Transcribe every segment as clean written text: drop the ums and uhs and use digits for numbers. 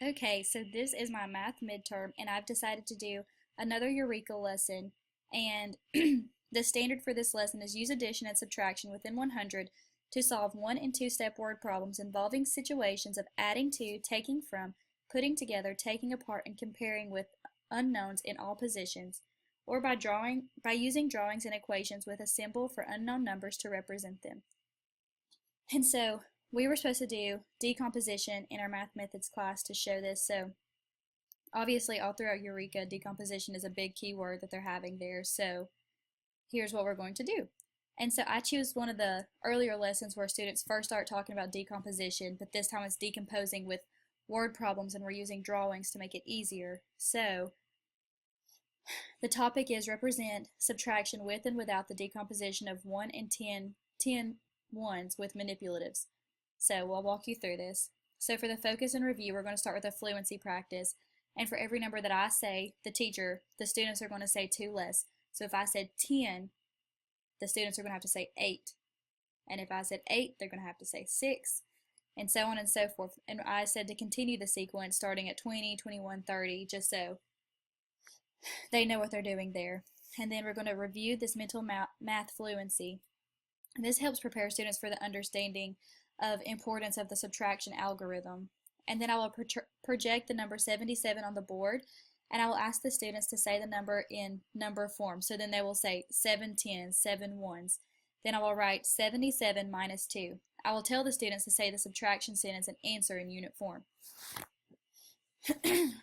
Okay, so this is my math midterm, and I've decided to do another Eureka lesson. And the standard for this lesson is use addition and subtraction within 100 to solve 1 and 2-step word problems involving situations of adding to, taking from, putting together, taking apart, and comparing with unknowns in all positions, or by using drawings and equations with a symbol for unknown numbers to represent them. And so we were supposed to do decomposition in our math methods class to show this. So obviously all throughout Eureka, decomposition is a big keyword that they're having there. So here's what we're going to do. And so I choose one of the earlier lessons where students first start talking about decomposition, but this time it's decomposing with word problems and we're using drawings to make it easier. So the topic is represent subtraction with and without the decomposition of 1 and 10 ones with manipulatives. So we'll walk you through this. So for the focus and review, we're going to start with a fluency practice. And for every number that I say, the students are going to say 2 less. So if I said 10, the students are going to have to say 8. And if I said 8, they're going to have to say 6, and so on and so forth. And I said to continue the sequence starting at 20, 21, 30, just so they know what they're doing there. And then we're going to review this mental math fluency. And this helps prepare students for the understanding of importance of the subtraction algorithm. And then I will project the number 77 on the board, and I will ask the students to say the number in number form. So then they will say 7 tens, 7 ones. Then I will write 77 minus 2. I will tell the students to say the subtraction sentence and answer in unit form.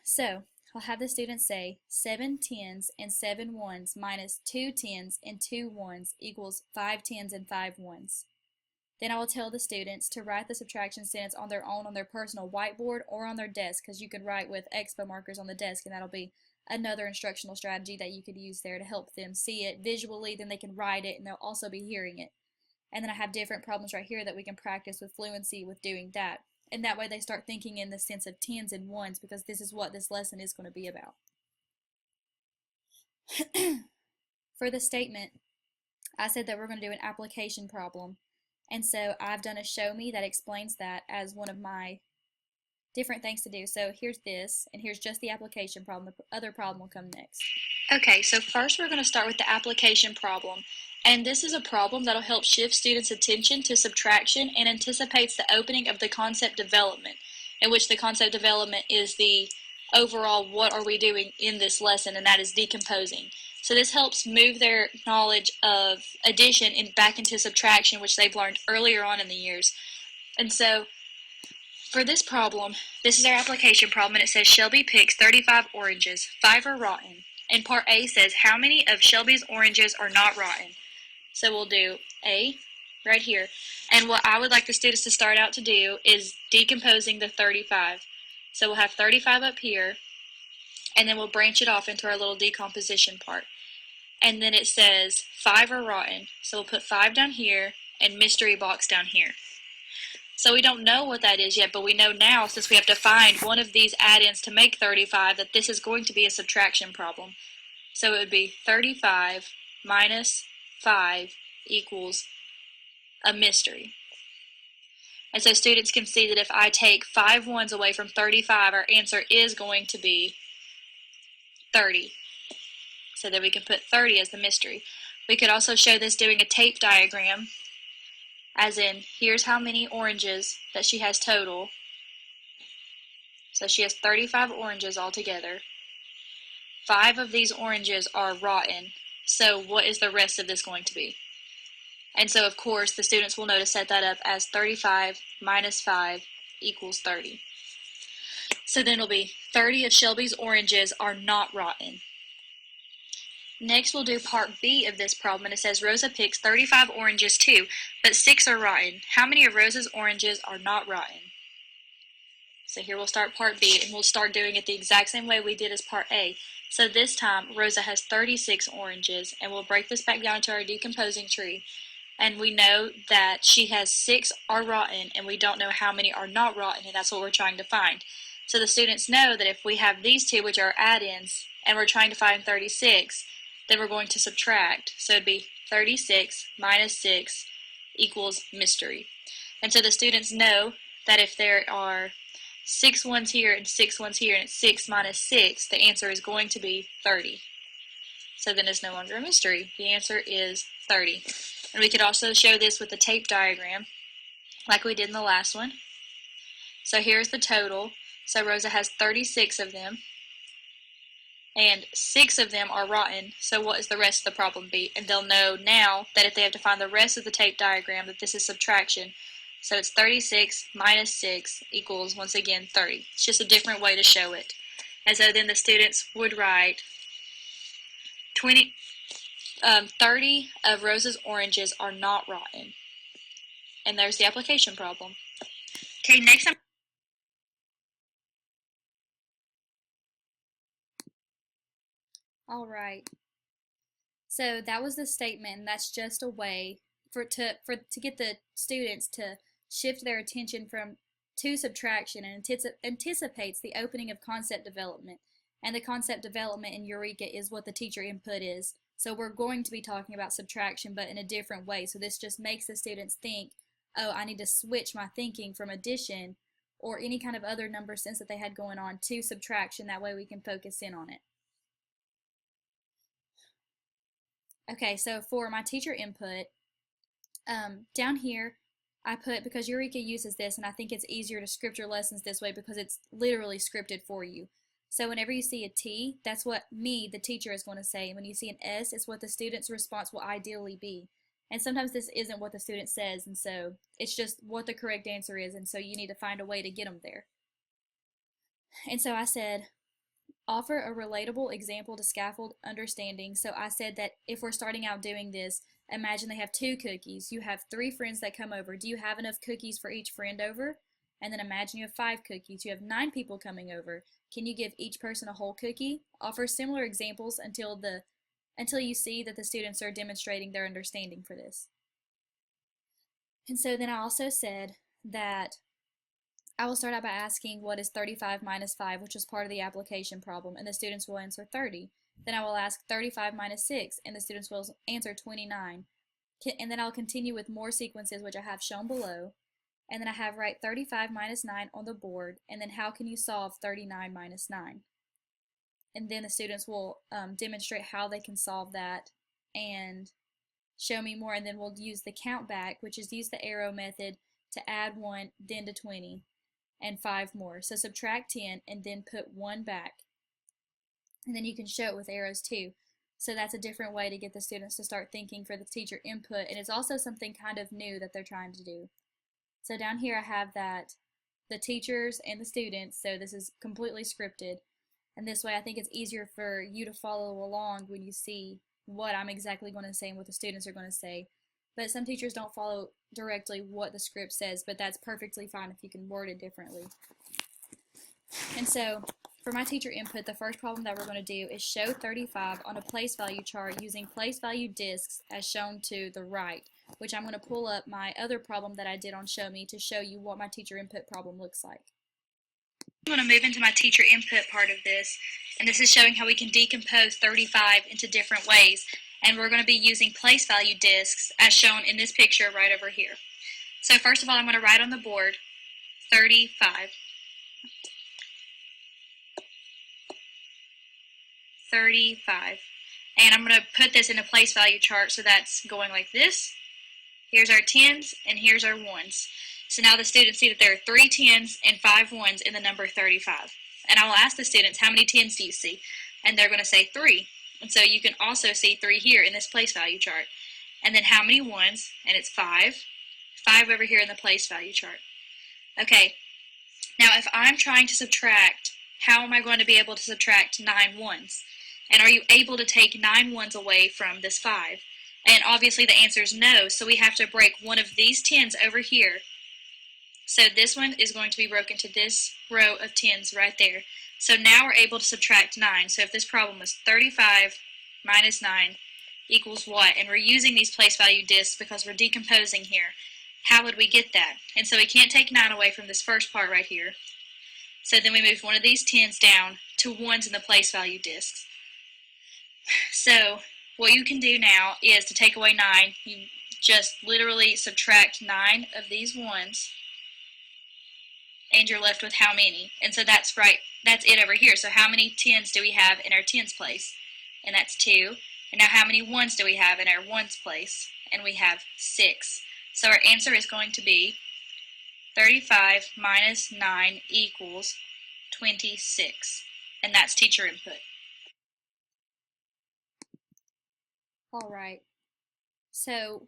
So I'll have the students say 7 tens and 7 ones minus 2 tens and 2 ones equals 5 tens and 5 ones. Then I will tell the students to write the subtraction sentence on their own on their personal whiteboard or on their desk, because you can write with expo markers on the desk, and that'll be another instructional strategy that you could use there to help them see it visually. Then they can write it and they'll also be hearing it. And then I have different problems right here that we can practice with fluency with doing that. And that way they start thinking in the sense of tens and ones, because this is what this lesson is going to be about. For the statement, I said that we're going to do an application problem. And so I've done a show me that explains that as one of my different things to do. So here's this, and here's just the application problem. The other problem will come next. Okay, so first we're going to start with the application problem. And this is a problem that'll help shift students' attention to subtraction and anticipates the opening of the concept development, in which the concept development is the overall what are we doing in this lesson, and that is decomposing. So this helps move their knowledge of addition back into subtraction, which they've learned earlier on in the years. And so for this problem, this is our application problem, and it says Shelby picks 35 oranges, 5 are rotten. And part A says how many of Shelby's oranges are not rotten. So we'll do A right here. And what I would like the students to start out to do is decomposing the 35. So we'll have 35 up here, and then we'll branch it off into our little decomposition part. And then it says 5 are rotten. So we'll put 5 down here and mystery box down here. So we don't know what that is yet, but we know now, since we have to find one of these add-ins to make 35, that this is going to be a subtraction problem. So it would be 35 minus 5 equals a mystery. And so students can see that if I take 5 ones away from 35, our answer is going to be 30. So then we can put 30 as the mystery. We could also show this doing a tape diagram, as in, here's how many oranges that she has total. So she has 35 oranges altogether. 5 of these oranges are rotten. So what is the rest of this going to be? And so, of course, the students will know to set that up as 35 minus 5 equals 30. So then it'll be 30 of Shelby's oranges are not rotten. Next, we'll do part B of this problem, and it says Rosa picks 35 oranges too, but 6 are rotten. How many of Rosa's oranges are not rotten? So here we'll start part B, and we'll start doing it the exact same way we did as part A. So this time, Rosa has 36 oranges, and we'll break this back down to our decomposing tree. And we know that she has 6 are rotten, and we don't know how many are not rotten, and that's what we're trying to find. So the students know that if we have these two, which are add-ins, and we're trying to find 36, then we're going to subtract. So it'd be 36 minus 6 equals mystery. And so the students know that if there are 6 ones here and 6 ones here, and it's 6 minus 6, the answer is going to be 30. So then it's no longer a mystery. The answer is 30. And we could also show this with the tape diagram, like we did in the last one. So here's the total. So Rosa has 36 of them, and 6 of them are rotten. So what is the rest of the problem be? And they'll know now that if they have to find the rest of the tape diagram, that this is subtraction. So it's 36 minus 6 equals, once again, 30. It's just a different way to show it. And so then the students would write 30 of Rosa's oranges are not rotten. And there's the application problem. Okay, next time. All right. So that was the statement, and that's just a way to get the students to shift their attention to subtraction, and anticipates the opening of concept development. And the concept development in Eureka is what the teacher input is. So we're going to be talking about subtraction, but in a different way. So this just makes the students think, oh, I need to switch my thinking from addition or any kind of other number sense that they had going on to subtraction. That way we can focus in on it. Okay, so for my teacher input, down here I put, because Eureka uses this, and I think it's easier to script your lessons this way because it's literally scripted for you. So whenever you see a T, that's what me, the teacher, is going to say. And when you see an S, it's what the student's response will ideally be. And sometimes this isn't what the student says, and so it's just what the correct answer is, and so you need to find a way to get them there. And so I said, offer a relatable example to scaffold understanding. So I said that if we're starting out doing this, imagine they have 2 cookies. You have 3 friends that come over. Do you have enough cookies for each friend over? And then imagine you have 5 cookies. You have 9 people coming over. Can you give each person a whole cookie? Offer similar examples until you see that the students are demonstrating their understanding for this. And so then I also said that I will start out by asking what is 35 minus 5, which is part of the application problem, and the students will answer 30. Then I will ask 35 minus 6, and the students will answer 29. And then I'll continue with more sequences, which I have shown below. And then I have write 35 minus 9 on the board, and then how can you solve 39 minus 9? And then the students will demonstrate how they can solve that and show me more, and then we'll use the count back, which is use the arrow method to add 1, then to 20. And 5 more. So subtract 10 and then put 1 back. And then you can show it with arrows too. So that's a different way to get the students to start thinking for the teacher input, and it's also something kind of new that they're trying to do. So down here I have that the teachers and the students, so this is completely scripted, and this way I think it's easier for you to follow along when you see what I'm exactly going to say and what the students are going to say. But some teachers don't follow directly what the script says, but that's perfectly fine if you can word it differently. And so for my teacher input, the first problem that we're going to do is show 35 on a place value chart using place value discs as shown to the right, which I'm going to pull up my other problem that I did on Show Me to show you what my teacher input problem looks like. I'm going to move into my teacher input part of this, and this is showing how we can decompose 35 into different ways. And we're going to be using place value discs as shown in this picture right over here. So first of all, I'm going to write on the board 35. 35. And I'm going to put this in a place value chart, so that's going like this. Here's our 10s and here's our 1s. So now the students see that there are 3 10s and 5 1s in the number 35. And I will ask the students, how many 10s do you see? And they're going to say 3. And so you can also see 3 here in this place value chart. And then how many 1s? And it's 5. 5 over here in the place value chart. Okay, now if I'm trying to subtract, how am I going to be able to subtract 9 1s? And are you able to take 9 1s away from this 5? And obviously the answer is no, so we have to break one of these 10s over here. So this one is going to be broken to this row of 10s right there. So now we're able to subtract 9. So if this problem was 35 minus 9 equals what? And we're using these place value discs because we're decomposing here. How would we get that? And so we can't take 9 away from this first part right here. So then we move one of these 10s down to 1s in the place value discs. So what you can do now is to take away 9, you just literally subtract 9 of these 1s. and you're left with how many. And so that's right, that's it over here. So how many 10s do we have in our 10s place? And that's 2. And now how many 1s do we have in our 1s place? And we have 6. So our answer is going to be 35 minus 9 equals 26. And that's teacher input. All right. So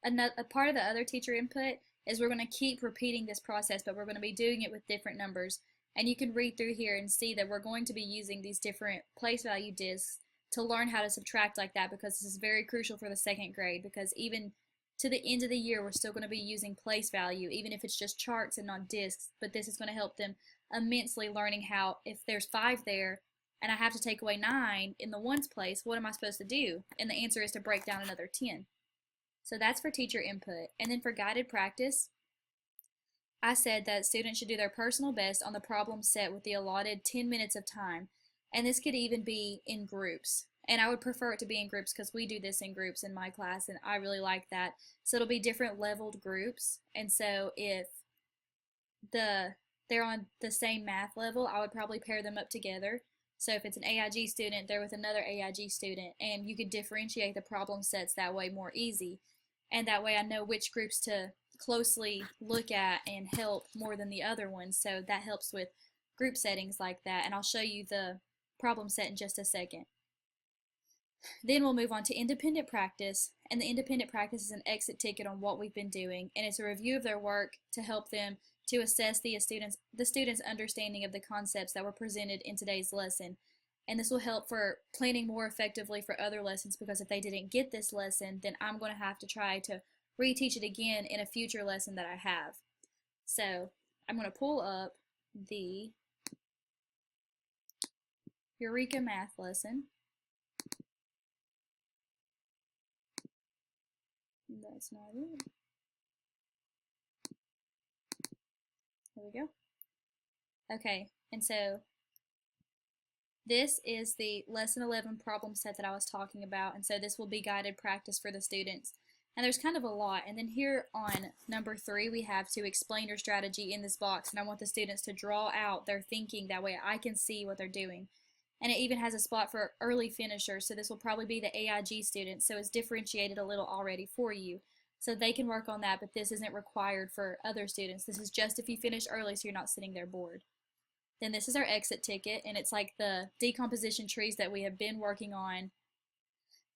a part of the other teacher input is we're going to keep repeating this process, but we're going to be doing it with different numbers. And you can read through here and see that we're going to be using these different place value discs to learn how to subtract like that, because this is very crucial for the 2nd grade, because even to the end of the year we're still going to be using place value, even if it's just charts and not discs. But this is going to help them immensely, learning how, if there's 5 there and I have to take away 9 in the ones place, what am I supposed to do? And the answer is to break down another 10. So that's for teacher input. And then for guided practice, I said that students should do their personal best on the problem set with the allotted 10 minutes of time. And this could even be in groups. And I would prefer it to be in groups because we do this in groups in my class, and I really like that. So it'll be different leveled groups. And so if they're on the same math level, I would probably pair them up together. So if it's an AIG student, they're with another AIG student, and you could differentiate the problem sets that way more easy. And that way I know which groups to closely look at and help more than the other ones. So that helps with group settings like that. And I'll show you the problem set in just a second. Then we'll move on to independent practice. And the independent practice is an exit ticket on what we've been doing. And it's a review of their work to help them to assess the students' understanding of the concepts that were presented in today's lesson. And this will help for planning more effectively for other lessons, because if they didn't get this lesson, then I'm going to have to try to reteach it again in a future lesson that I have. So I'm going to pull up the Eureka math lesson. That's not it. There we go. Okay, and so this is the lesson 11 problem set that I was talking about, and so this will be guided practice for the students. And there's kind of a lot. And then here on number 3, we have to explain your strategy in this box, and I want the students to draw out their thinking, that way I can see what they're doing. And it even has a spot for early finishers, so this will probably be the AIG students, so it's differentiated a little already for you. So they can work on that, but this isn't required for other students. This is just if you finish early, so you're not sitting there bored. Then this is our exit ticket, and it's like the decomposition trees that we have been working on.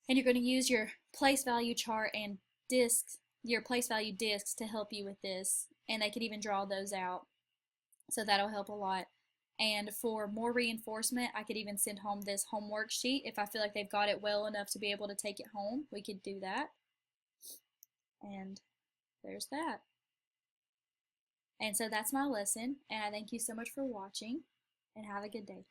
And you're going to use your place value chart and discs, your place value discs, to help you with this. And they can even draw those out. So that'll help a lot. And for more reinforcement, I could even send home this homework sheet. If I feel like they've got it well enough to be able to take it home, we could do that. And there's that. And so that's my lesson, and I thank you so much for watching, and have a good day.